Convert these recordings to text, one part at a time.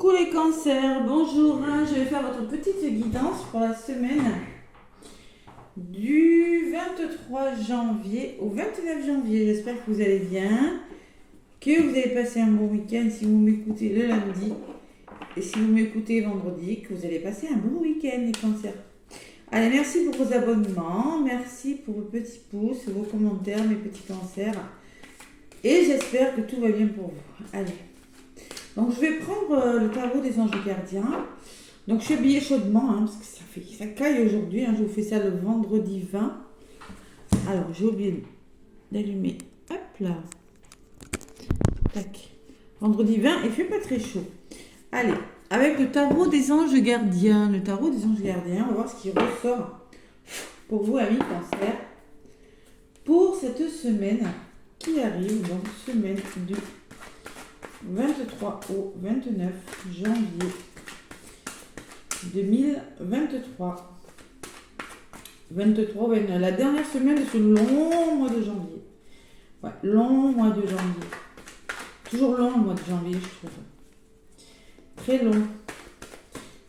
Coucou les cancers, bonjour, je vais faire votre petite guidance pour la semaine du 23 janvier au 29 janvier. J'espère que vous allez bien, que vous allez passer un bon week-end si vous m'écoutez le lundi et si vous m'écoutez vendredi, que vous allez passer un bon week-end les cancers. Allez, merci pour vos abonnements, merci pour vos petits pouces, vos commentaires, mes petits cancers, et j'espère que tout va bien pour vous. Allez. Donc je vais prendre le tarot des anges gardiens. Donc je suis habillée chaudement parce que ça caille aujourd'hui. Je vous fais ça le vendredi 20. Alors j'ai oublié d'allumer. Hop là. Tac. Vendredi 20, il fait pas très chaud. Allez, avec le tarot des anges gardiens. Le tarot des anges gardiens, on va voir ce qui ressort pour vous, amis cancer, pour cette semaine qui arrive, donc semaine du 23 au 29 janvier 2023. 23, la dernière semaine de ce long mois de janvier. Ouais, long mois de janvier. Toujours long le mois de janvier, je trouve. Très long.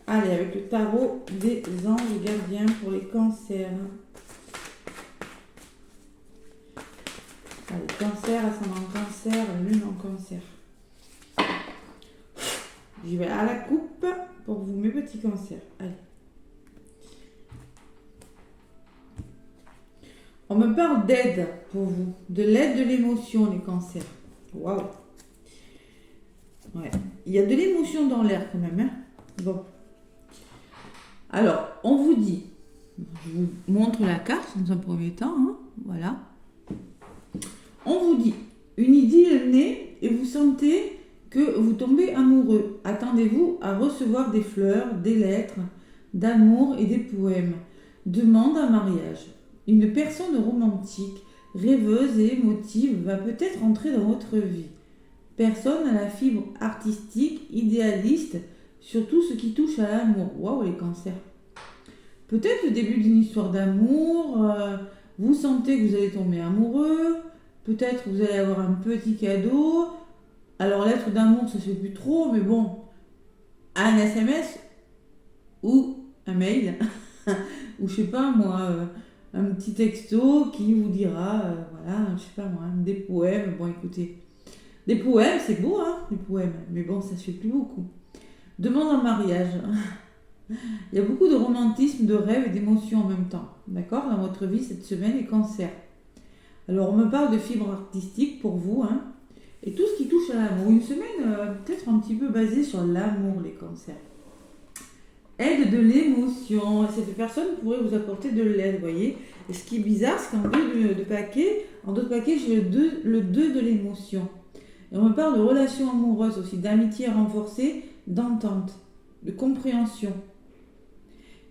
Allez, avec le tarot des anges gardiens pour les cancers. Allez, cancer, ascendant cancer, lune en cancer. Je vais à la coupe pour vous, mes petits cancers. Allez. On me parle d'aide pour vous, de l'aide de l'émotion, les cancers. Waouh. Ouais. Il y a de l'émotion dans l'air quand même. Bon. Alors, on vous dit, je vous montre la carte dans un premier temps. Voilà. On vous dit, une idylle naît et vous sentez que vous tombez amoureux. Attendez-vous à recevoir des fleurs, des lettres d'amour et des poèmes. Demande un mariage. Une personne romantique, rêveuse et émotive va peut-être entrer dans votre vie. Personne à la fibre artistique, idéaliste, sur tout ce qui touche à l'amour. Waouh, les cancers. Peut-être le début d'une histoire d'amour. Vous sentez que vous allez tomber amoureux. Peut-être que vous allez avoir un petit cadeau. Alors, lettre d'amour, ça se fait plus trop, mais bon, un SMS ou un mail, ou je sais pas moi, un petit texto qui vous dira, voilà, je sais pas moi, des poèmes. Bon, écoutez, des poèmes, c'est beau, les poèmes, mais bon, ça se fait plus beaucoup. Demande en mariage. Il y a beaucoup de romantisme, de rêves et d'émotions en même temps, d'accord, dans votre vie cette semaine, les cancers. Alors, on me parle de fibre artistique pour vous, et tout ce qui touche à l'amour. Une semaine peut-être un petit peu basée sur l'amour, les cancers. Aide de l'émotion. Cette personne pourrait vous apporter de l'aide, vous voyez. Et ce qui est bizarre, c'est qu'en deux paquets, j'ai le 2 de l'émotion. Et on me parle de relations amoureuses aussi, d'amitié renforcée, d'entente, de compréhension.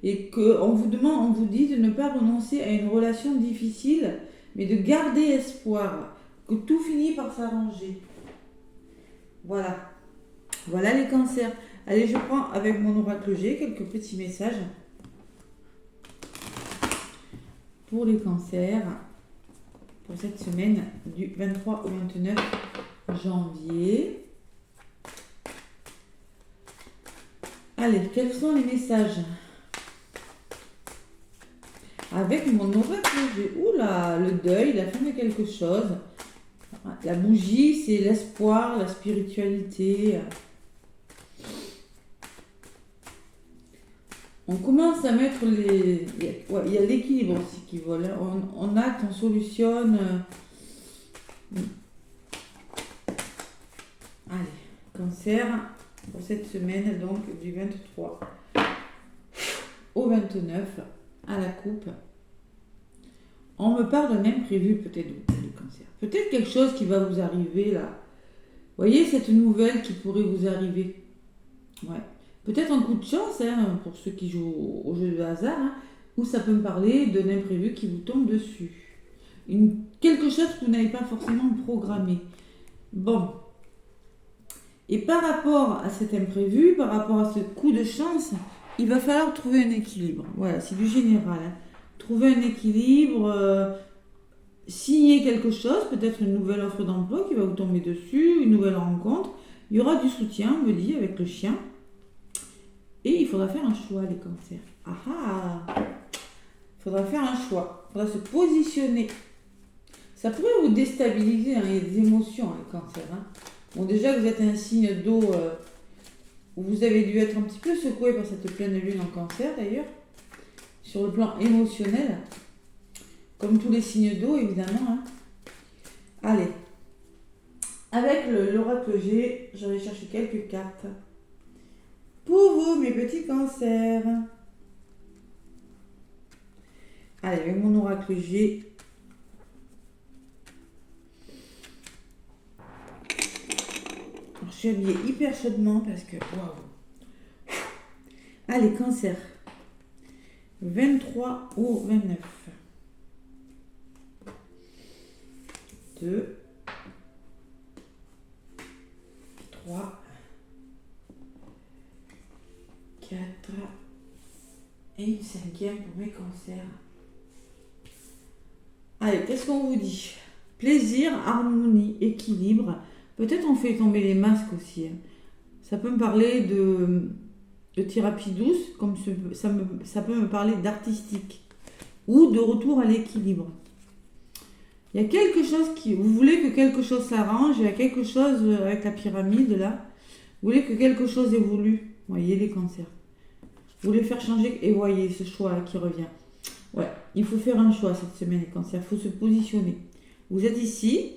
Et qu'on vous dit de ne pas renoncer à une relation difficile, mais de garder espoir, que tout finit par s'arranger. Voilà. Voilà les cancers. Allez, je prends avec mon oracle G quelques petits messages pour les cancers pour cette semaine du 23 au 29 janvier. Allez, quels sont les messages? Avec mon oracle G, oula, le deuil, la fin de quelque chose. La bougie, c'est l'espoir, la spiritualité. On commence à mettre il y a l'équilibre aussi qui vole. On acte, on solutionne. Allez, cancer, pour cette semaine, donc du 23 au 29, à la coupe. On me parle d'un imprévu, peut-être, du cancer. Peut-être quelque chose qui va vous arriver là. Vous voyez cette nouvelle qui pourrait vous arriver. Ouais. Peut-être un coup de chance, pour ceux qui jouent au jeu de hasard, où ça peut me parler d'un imprévu qui vous tombe dessus. Quelque chose que vous n'avez pas forcément programmé. Bon. Et par rapport à cet imprévu, par rapport à ce coup de chance, il va falloir trouver un équilibre. Voilà, c'est du général. Trouver un équilibre, signer quelque chose, peut-être une nouvelle offre d'emploi qui va vous tomber dessus, une nouvelle rencontre. Il y aura du soutien, on me dit, avec le chien. Et il faudra faire un choix, les cancers. Ah ah! Il faudra faire un choix. Il faudra se positionner. Ça pourrait vous déstabiliser, hein. Il y a des émotions, hein, les cancers. Hein. Bon, déjà, vous êtes un signe d'eau où vous avez dû être un petit peu secoué par cette pleine lune en cancer, d'ailleurs. Sur le plan émotionnel. Comme tous les signes d'eau, évidemment. Hein. Allez. Avec l'oracle G, j'avais cherché quelques cartes. Pour vous, mes petits cancers. Allez, avec mon oracle G. Alors, je suis habillée hyper chaudement parce que... Waouh! Allez, cancer. 23 au 29. 2. 3. 4. Et une cinquième pour mes cancers. Allez, qu'est-ce qu'on vous dit? Plaisir, harmonie, équilibre. Peut-être on fait tomber les masques aussi. Hein. Ça peut me parler de thérapie douce, comme ça peut me parler d'artistique. Ou de retour à l'équilibre. Il y a quelque chose qui... Vous voulez que quelque chose s'arrange, il y a quelque chose avec la pyramide là. Vous voulez que quelque chose évolue. Voyez les cancers. Vous voulez faire changer et voyez ce choix là qui revient. Ouais, il faut faire un choix cette semaine les cancers. Il faut se positionner. Vous êtes ici.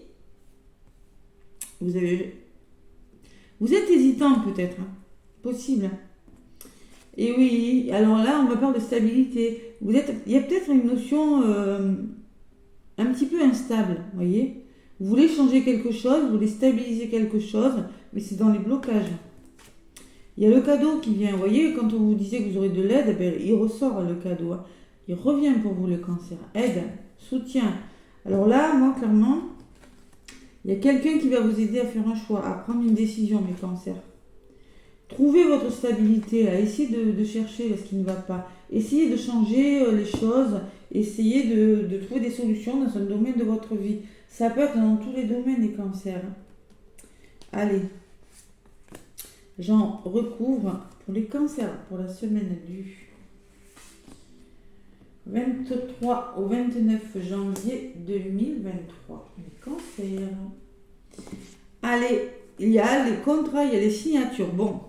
Vous êtes hésitant peut-être. Hein. Possible. Hein. Et oui, alors là on me parle de stabilité. Il y a peut-être une notion... un petit peu instable, vous voyez. Vous voulez changer quelque chose, vous voulez stabiliser quelque chose, mais c'est dans les blocages. Il y a le cadeau qui vient, vous voyez, quand on vous disait que vous aurez de l'aide, ben, il ressort le cadeau. Hein. Il revient pour vous le cancer. Aide, soutien. Alors là, moi, clairement, il y a quelqu'un qui va vous aider à faire un choix, à prendre une décision, mes cancers. Trouvez votre stabilité, là. Essayez de chercher ce qui ne va pas. Essayez de changer les choses. Essayez de trouver des solutions dans un domaine de votre vie. Ça peut être dans tous les domaines des cancers. Allez. J'en recouvre pour les cancers pour la semaine du 23 au 29 janvier 2023. Les cancers. Allez, il y a les contrats, il y a les signatures. Bon.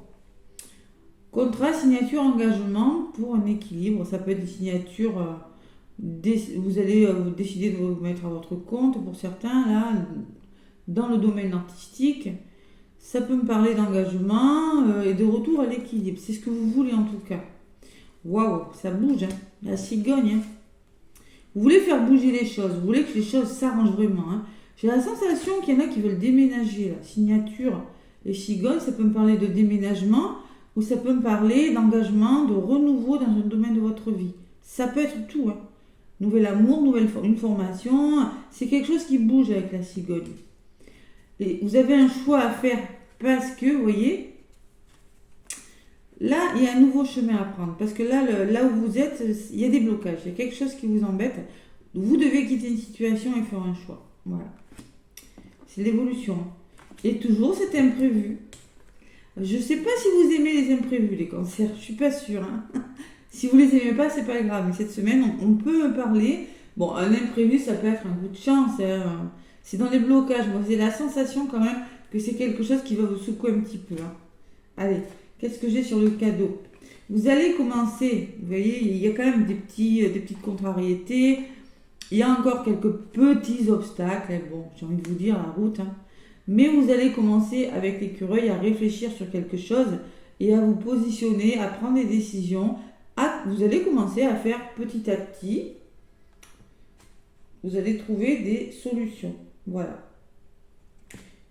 Contrat, signature, engagement pour un équilibre. Ça peut être des signatures... vous allez décider de vous mettre à votre compte pour certains, là, dans le domaine artistique. Ça peut me parler d'engagement et de retour à l'équilibre. C'est ce que vous voulez en tout cas. Waouh, ça bouge, hein. La cigogne. Hein. Vous voulez faire bouger les choses, vous voulez que les choses s'arrangent vraiment. Hein. J'ai la sensation qu'il y en a qui veulent déménager. La signature et cigogne, ça peut me parler de déménagement ou ça peut me parler d'engagement, de renouveau dans un domaine de votre vie. Ça peut être tout, hein. Nouvel amour, une formation, c'est quelque chose qui bouge avec la cigogne. Et vous avez un choix à faire parce que, vous voyez, là, il y a un nouveau chemin à prendre. Parce que là où vous êtes, il y a des blocages, il y a quelque chose qui vous embête. Vous devez quitter une situation et faire un choix. Voilà. C'est l'évolution. Et toujours, c'est imprévu. Je ne sais pas si vous aimez les imprévus, les cancers, je ne suis pas sûre. Hein. Si vous les aimez pas, c'est pas grave. Mais cette semaine, on peut me parler. Bon, un imprévu, ça peut être un coup de chance. Hein. C'est dans les blocages. Moi, j'ai la sensation quand même que c'est quelque chose qui va vous secouer un petit peu. Hein. Allez, qu'est-ce que j'ai sur le cadeau? Vous allez commencer. Vous voyez, il y a quand même des petites contrariétés. Il y a encore quelques petits obstacles. Bon, j'ai envie de vous dire la route. Hein. Mais vous allez commencer avec l'écureuil à réfléchir sur quelque chose et à vous positionner, à prendre des décisions. Vous allez commencer à faire petit à petit, vous allez trouver des solutions. Voilà.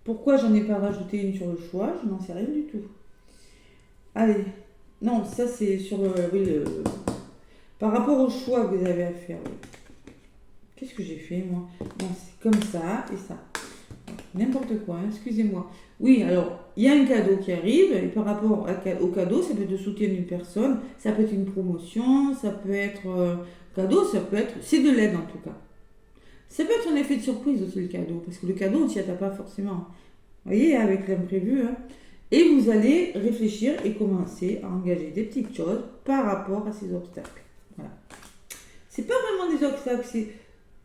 Pourquoi j'en ai pas rajouté une sur le choix? Je n'en sais rien du tout. Allez. Non, ça c'est sur par rapport au choix que vous avez à faire. Oui. Qu'est-ce que j'ai fait moi? Non, c'est comme ça et ça. N'importe quoi, hein, excusez-moi. Oui, alors, il y a un cadeau qui arrive, et par rapport au cadeau, ça peut être le soutien d'une personne, ça peut être une promotion, ça peut être cadeau, ça peut être... C'est de l'aide en tout cas. Ça peut être un effet de surprise aussi le cadeau, parce que le cadeau, on ne s'y attend pas forcément. Vous voyez, avec l'imprévu. Hein. Et vous allez réfléchir et commencer à engager des petites choses par rapport à ces obstacles. Voilà. C'est pas vraiment des obstacles,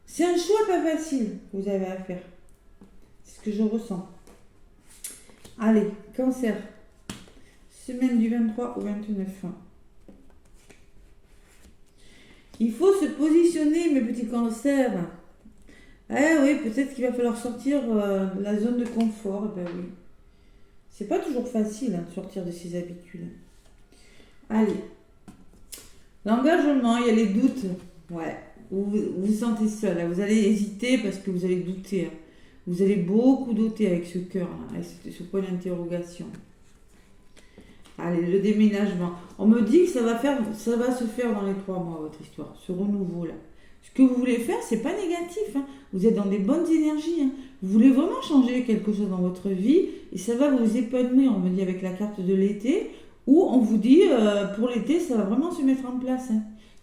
c'est un choix pas facile que vous avez à faire. C'est ce que je ressens. Allez, Cancer. Semaine du 23 au 29 juin. Il faut se positionner, mes petits cancers. Eh oui, peut-être qu'il va falloir sortir de la zone de confort. Ben oui. C'est pas toujours facile de sortir de ses habitudes. Allez. L'engagement, il y a les doutes. Ouais. Vous vous sentez seul. Vous allez hésiter parce que vous allez douter. Vous allez beaucoup douter avec ce cœur, avec ce point d'interrogation. Allez, le déménagement. On me dit que ça va se faire dans les 3 mois, votre histoire, ce renouveau-là. Ce que vous voulez faire, c'est pas négatif. Vous êtes dans des bonnes énergies. Vous voulez vraiment changer quelque chose dans votre vie et ça va vous épanouir, on me dit, avec la carte de l'été, où on vous dit, pour l'été, ça va vraiment se mettre en place.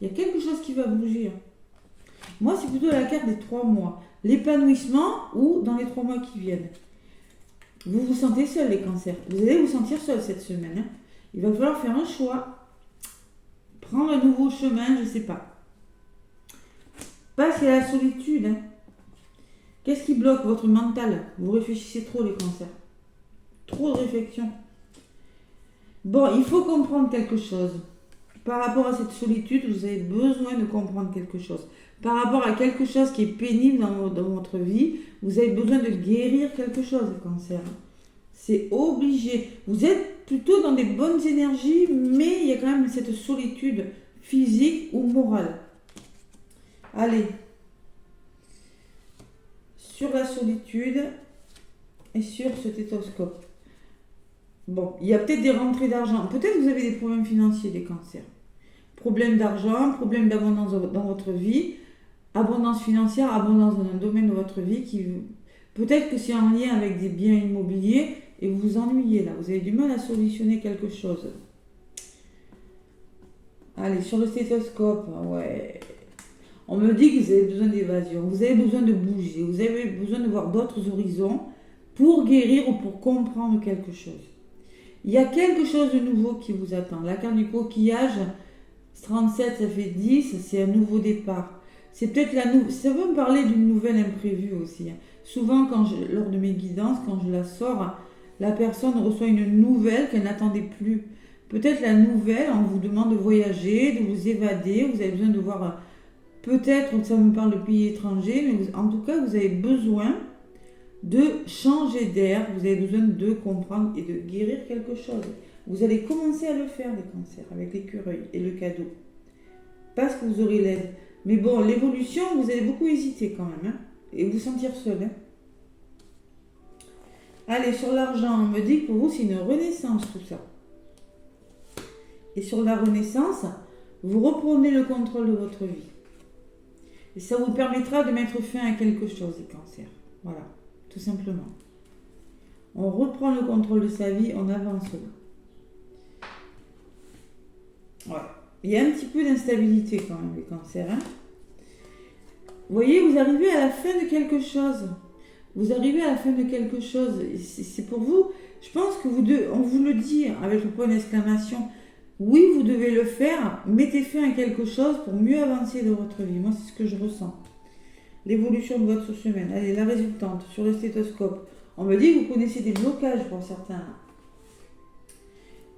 Il y a quelque chose qui va bouger. Moi, c'est plutôt la carte des 3 mois. L'épanouissement ou dans les 3 mois qui viennent. Vous vous sentez seul, les cancers. Vous allez vous sentir seul cette semaine. Il va falloir faire un choix. Prendre un nouveau chemin, je ne sais pas. Parce qu'il y a la solitude. Qu'est-ce qui bloque votre mental? Vous réfléchissez trop, les cancers. Trop de réflexion. Bon, il faut comprendre quelque chose. Par rapport à cette solitude, vous avez besoin de comprendre quelque chose. Par rapport à quelque chose qui est pénible dans votre vie, vous avez besoin de guérir quelque chose, les cancers. C'est obligé. Vous êtes plutôt dans des bonnes énergies, mais il y a quand même cette solitude physique ou morale. Allez. Sur la solitude et sur ce stéthoscope. Bon, il y a peut-être des rentrées d'argent. Peut-être que vous avez des problèmes financiers, les cancers. Problèmes d'argent, problèmes d'abondance dans votre vie, abondance financière, abondance dans un domaine de votre vie qui... Peut-être que c'est en lien avec des biens immobiliers et vous vous ennuyez là. Vous avez du mal à solutionner quelque chose. Allez, sur le stéthoscope, ouais. On me dit que vous avez besoin d'évasion, vous avez besoin de bouger, vous avez besoin de voir d'autres horizons pour guérir ou pour comprendre quelque chose. Il y a quelque chose de nouveau qui vous attend. La carte du coquillage, 37, ça fait 10, c'est un nouveau départ. C'est peut-être ça peut me parler d'une nouvelle imprévue aussi. Souvent, lors de mes guidances, quand je la sors, la personne reçoit une nouvelle qu'elle n'attendait plus. Peut-être la nouvelle, on vous demande de voyager, de vous évader, vous avez besoin de voir, peut-être, ça me parle de pays étrangers, mais en tout cas, vous avez besoin de changer d'air, vous avez besoin de comprendre et de guérir quelque chose. Vous allez commencer à le faire, les cancers, avec l'écureuil et le cadeau. Parce que vous aurez l'aide. Mais bon, l'évolution, vous allez beaucoup hésiter quand même, et vous sentir seul. Allez, sur l'argent, on me dit que pour vous, c'est une renaissance, tout ça. Et sur la renaissance, vous reprenez le contrôle de votre vie. Et ça vous permettra de mettre fin à quelque chose, les cancers. Voilà, tout simplement. On reprend le contrôle de sa vie, on avance là. Voilà. Il y a un petit peu d'instabilité quand même, les cancers. Vous voyez, vous arrivez à la fin de quelque chose. Vous arrivez à la fin de quelque chose. C'est pour vous, je pense que on vous le dit avec le point d'exclamation. Oui, vous devez le faire. Mettez fin à quelque chose pour mieux avancer dans votre vie. Moi, c'est ce que je ressens. L'évolution de votre semaine. Allez, la résultante sur le stéthoscope. On me dit que vous connaissez des blocages pour certains.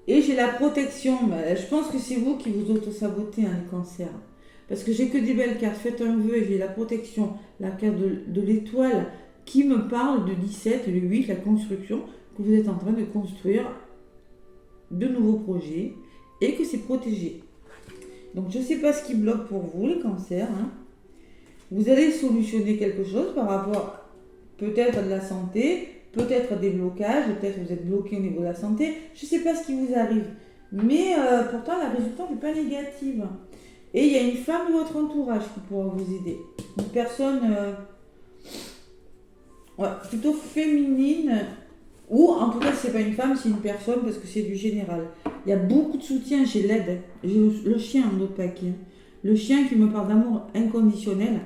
Et j'ai la protection. Je pense que c'est vous qui vous auto-sabotez, les cancers. Parce que j'ai que des belles cartes. Faites un vœu et j'ai la protection. La carte de l'étoile qui me parle de 17, le 8, la construction, que vous êtes en train de construire de nouveaux projets et que c'est protégé. Donc je ne sais pas ce qui bloque pour vous, les cancers. Vous allez solutionner quelque chose par rapport peut-être à de la santé, peut-être à des blocages, peut-être vous êtes bloqué au niveau de la santé. Je ne sais pas ce qui vous arrive. Mais pourtant, la résultante n'est pas négative. Et il y a une femme de votre entourage qui pourra vous aider. Une personne plutôt féminine, ou en tout cas, si ce n'est pas une femme, c'est une personne parce que c'est du général. Il y a beaucoup de soutien, j'ai l'aide. J'ai le chien en autre paquet. Le chien qui me parle d'amour inconditionnel,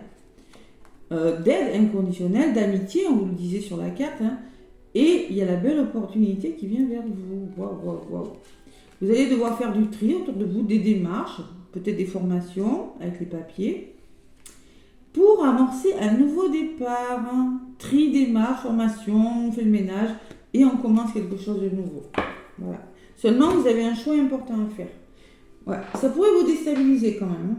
d'aide inconditionnelle, d'amitié, on vous le disait sur la carte. Et il y a la belle opportunité qui vient vers vous. Waouh, waouh, waouh. Vous allez devoir faire du tri autour de vous, des démarches, peut-être des formations avec les papiers, pour amorcer un nouveau départ. Tri, démarche, formation, on fait le ménage et on commence quelque chose de nouveau. Voilà. Seulement, vous avez un choix important à faire. Ouais. Ça pourrait vous déstabiliser quand même.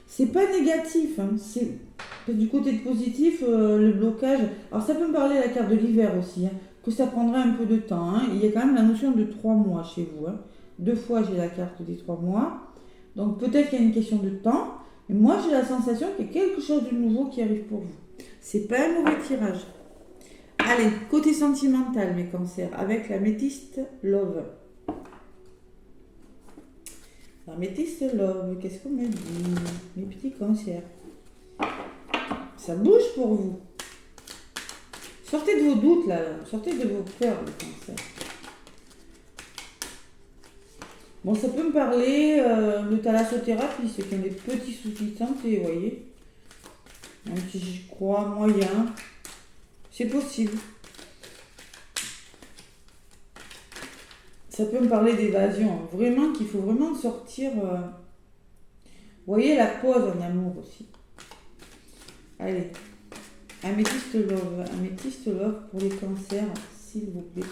C'est pas négatif, c'est du côté positif, le blocage. Alors ça peut me parler de la carte de l'hiver aussi, que ça prendra un peu de temps. Il y a quand même la notion de 3 mois chez vous. 2 fois j'ai la carte des 3 mois. Donc peut-être qu'il y a une question de temps. Mais moi j'ai la sensation qu'il y a quelque chose de nouveau qui arrive pour vous. C'est pas un mauvais tirage. Allez, côté sentimental mes cancers, avec la métiste Love. La métiste Love, qu'est-ce qu'on me dit, mes petits cancers? Ça bouge pour vous. Sortez de vos doutes là, sortez de vos peurs, les cancers. Bon, ça peut me parler de thalassothérapie, ceux qui ont des petits soucis de santé, vous voyez. Même si j'y crois moyen, c'est possible. Ça peut me parler d'évasion, vraiment qu'il faut vraiment sortir. Vous voyez la pause en amour aussi. Allez, améthyste love pour les cancers, s'il vous plaît,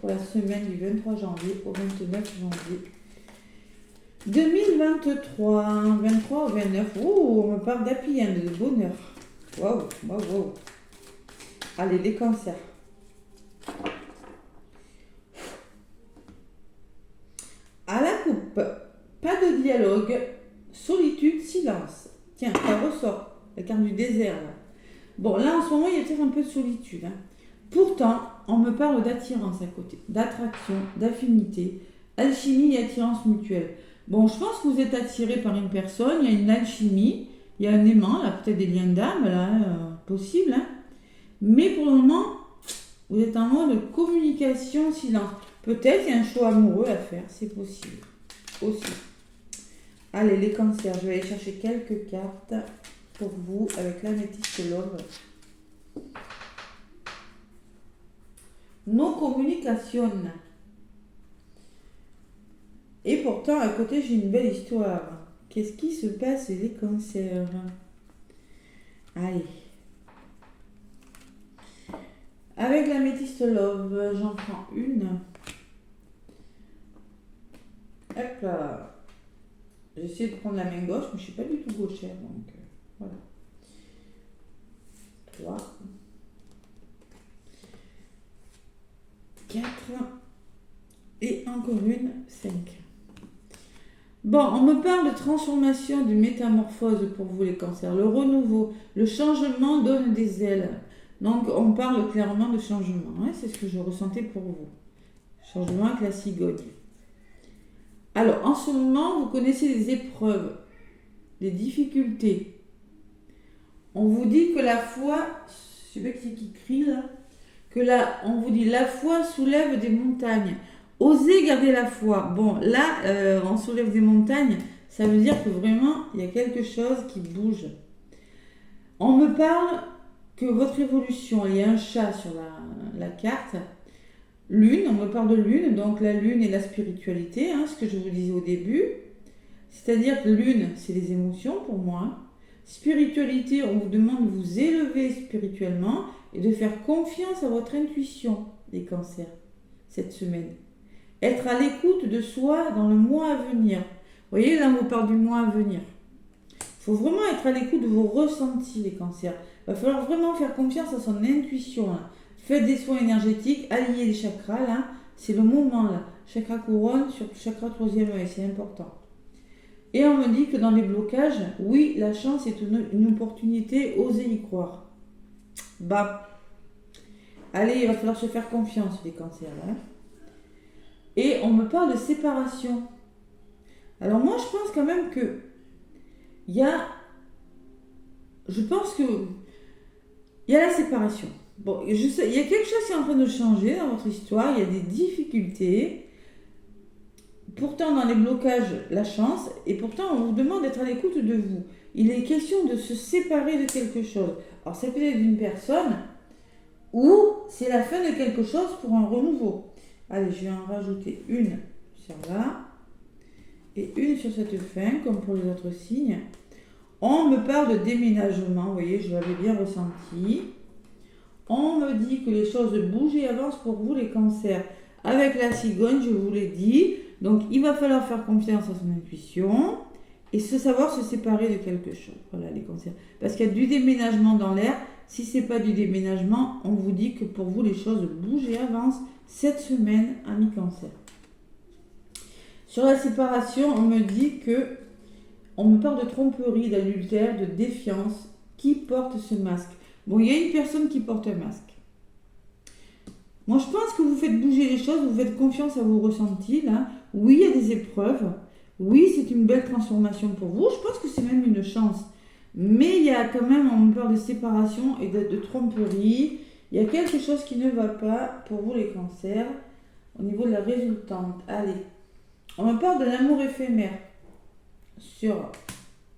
pour la semaine du 23 janvier au 29 janvier 2023, 23 au 29. Oh, on me parle d'happy end, de bonheur. Waouh, waouh, waouh. Allez, les cancers. À la coupe, pas de dialogue, solitude, silence. Tiens, ça ressort, la carte du désert. Là. Bon, là en ce moment, il y a peut-être un peu de solitude. Pourtant, on me parle d'attirance à côté, d'attraction, d'affinité, alchimie et attirance mutuelle. Bon, je pense que vous êtes attiré par une personne, il y a une alchimie, il y a un aimant, là, peut-être des liens d'âme, là, possible. Mais pour le moment, vous êtes en mode communication, silence. Peut-être qu'il y a un choix amoureux à faire, c'est possible aussi. Allez, les cancers, je vais aller chercher quelques cartes pour vous avec l'améthyste Love. Nos communications. Et pourtant, à côté, j'ai une belle histoire. Qu'est-ce qui se passe, les cancers? Allez. Avec l'améthyste Love, j'en prends une. Hop là. J'ai essayé de prendre la main gauche, mais je ne suis pas du tout gauchère, donc voilà. 3. 4. Et encore une, 5. Bon, on me parle de transformation, de métamorphose pour vous les cancers. Le renouveau, le changement donne des ailes. Donc, on parle clairement de changement. C'est ce que je ressentais pour vous. Changement avec la cigogne. Alors, en ce moment, vous connaissez des épreuves, des difficultés. On vous dit que la foi, je sais pas qui crie là, on vous dit la foi soulève des montagnes. Osez garder la foi. Bon, là, on soulève des montagnes, ça veut dire que vraiment, il y a quelque chose qui bouge. On me parle que votre évolution, il y a un chat sur la carte. Lune, on me parle de lune, donc la lune et la spiritualité, ce que je vous disais au début. C'est-à-dire que lune, c'est les émotions pour moi. Spiritualité, on vous demande de vous élever spirituellement et de faire confiance à votre intuition, les cancers, cette semaine. Être à l'écoute de soi dans le mois à venir. Vous voyez, là, on vous parle du mois à venir. Il faut vraiment être à l'écoute de vos ressentis, les cancers. Il va falloir vraiment faire confiance à son intuition. Faites des soins énergétiques, alignez les chakras, là. C'est le moment, là. Chakra couronne sur chakra 3e œil, c'est important. Et on me dit que dans les blocages, oui, la chance est une opportunité, osez y croire. Bah, allez, il va falloir se faire confiance, les cancers, là. Et on me parle de séparation. Alors moi, je pense quand même que il y a la séparation. Bon, je sais, il y a quelque chose qui est en train de changer dans votre histoire, il y a des difficultés. Pourtant, dans les blocages, la chance, et pourtant, on vous demande d'être à l'écoute de vous. Il est question de se séparer de quelque chose. Alors, ça peut être d'une personne, ou c'est la fin de quelque chose pour un renouveau. Allez, je vais en rajouter une sur là et une sur cette fin, comme pour les autres signes. On me parle de déménagement, vous voyez, je l'avais bien ressenti. On me dit que les choses bougent et avancent pour vous les cancers. Avec la cigogne, je vous l'ai dit, donc il va falloir faire confiance à son intuition et savoir se séparer de quelque chose. Voilà les cancers. Parce qu'il y a du déménagement dans l'air. Si ce n'est pas du déménagement, on vous dit que pour vous les choses bougent et avancent cette semaine, amis cancer. Sur la séparation, on me dit que on me parle de tromperie, d'adultère, de défiance. Qui porte ce masque? Bon, il y a une personne qui porte un masque. Moi, je pense que vous faites bouger les choses, vous faites confiance à vos ressentis. Là. Oui, il y a des épreuves. Oui, c'est une belle transformation pour vous. Je pense que c'est même une chance. Mais il y a quand même, on me parle de séparation et de tromperie. Il y a quelque chose qui ne va pas pour vous les cancers au niveau de la résultante. Allez, on me parle de l'amour éphémère sur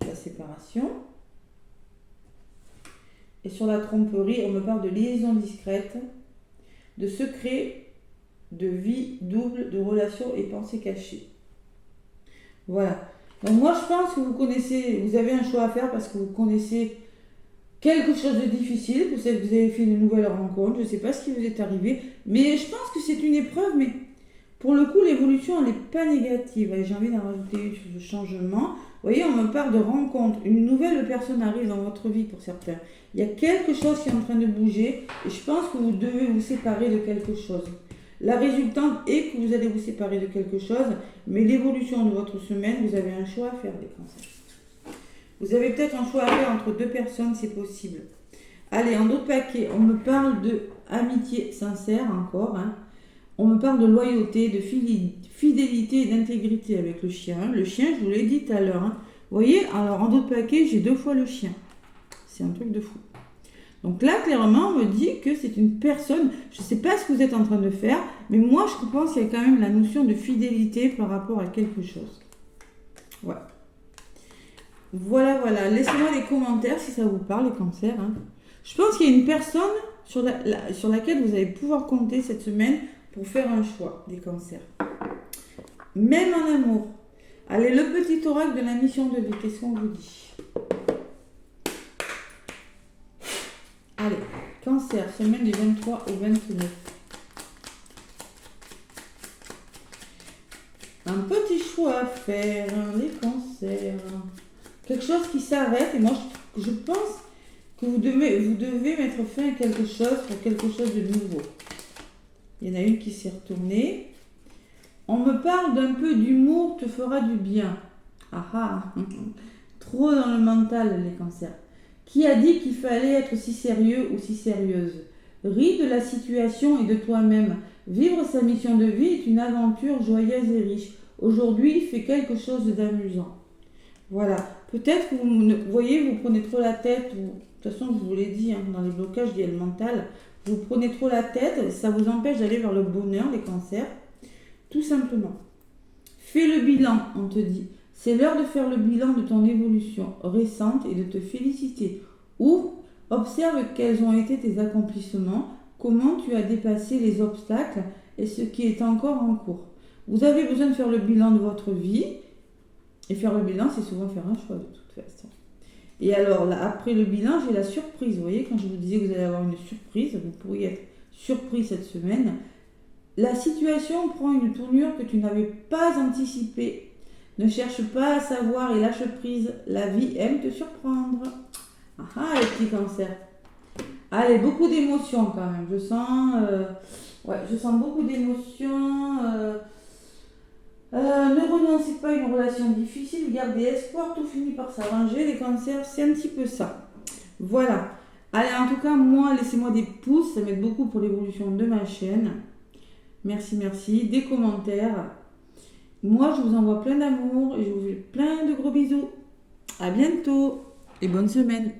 la séparation. Et sur la tromperie, on me parle de liaison discrète, de secrets, de vie double, de relations et pensées cachées. Voilà. Donc moi, je pense que vous avez un choix à faire parce que vous connaissez quelque chose de difficile, peut-être que vous avez fait une nouvelle rencontre, je ne sais pas ce qui vous est arrivé, mais je pense que c'est une épreuve, mais pour le coup, l'évolution, elle n'est pas négative. Allez, j'ai envie d'en rajouter une sur ce changement. Vous voyez, on me parle de rencontre. Une nouvelle personne arrive dans votre vie pour certains. Il y a quelque chose qui est en train de bouger et je pense que vous devez vous séparer de quelque chose. La résultante est que vous allez vous séparer de quelque chose, mais l'évolution de votre semaine, vous avez un choix à faire, les cancers. Vous avez peut-être un choix à faire entre deux personnes, c'est possible. Allez, en d'autres paquets, on me parle de amitié sincère encore. On me parle de loyauté, de fidélité et d'intégrité avec le chien. Le chien, je vous l'ai dit tout à l'heure. Vous voyez, alors en d'autres paquets, j'ai 2 fois le chien. C'est un truc de fou. Donc là, clairement, on me dit que c'est une personne, je ne sais pas ce que vous êtes en train de faire, mais moi, je pense qu'il y a quand même la notion de fidélité par rapport à quelque chose. Ouais. Voilà. Laissez-moi des commentaires si ça vous parle, les cancers. Je pense qu'il y a une personne sur laquelle vous allez pouvoir compter cette semaine pour faire un choix, des cancers. Même en amour. Allez, le petit oracle de la mission de vie, qu'est-ce qu'on vous dit? Allez, cancer, semaine du 23 au 29. Un petit choix à faire, les cancers. Quelque chose qui s'arrête, et moi je pense que vous devez mettre fin à quelque chose pour quelque chose de nouveau. Il y en a une qui s'est retournée. On me parle d'un peu d'humour te fera du bien. Trop dans le mental, les cancers. Qui a dit qu'il fallait être si sérieux ou si sérieuse? Ris de la situation et de toi-même. Vivre sa mission de vie est une aventure joyeuse et riche. Aujourd'hui, fais quelque chose d'amusant. Voilà. Peut-être que vous voyez, vous prenez trop la tête. De toute façon, je vous l'ai dit, dans les blocages, il y a le mental. Vous prenez trop la tête, ça vous empêche d'aller vers le bonheur, les cancers. Tout simplement. Fais le bilan, on te dit. C'est l'heure de faire le bilan de ton évolution récente et de te féliciter. Ou observe quels ont été tes accomplissements, comment tu as dépassé les obstacles et ce qui est encore en cours. Vous avez besoin de faire le bilan de votre vie. Et faire le bilan, c'est souvent faire un choix de toute façon. Et alors, là, après le bilan, j'ai la surprise. Vous voyez, quand je vous disais que vous allez avoir une surprise, vous pourriez être surpris cette semaine. La situation prend une tournure que tu n'avais pas anticipée. Ne cherche pas à savoir et lâche prise. La vie aime te surprendre. Les petits cancers. Allez, beaucoup d'émotions quand même. Je sens beaucoup d'émotions. Ne renoncez pas à une relation difficile. Gardez espoir. Tout finit par s'arranger. Les cancers, c'est un petit peu ça. Voilà. Allez, en tout cas, moi, laissez-moi des pouces. Ça m'aide beaucoup pour l'évolution de ma chaîne. Merci. Des commentaires. Moi, je vous envoie plein d'amour et je vous fais plein de gros bisous. À bientôt et bonne semaine.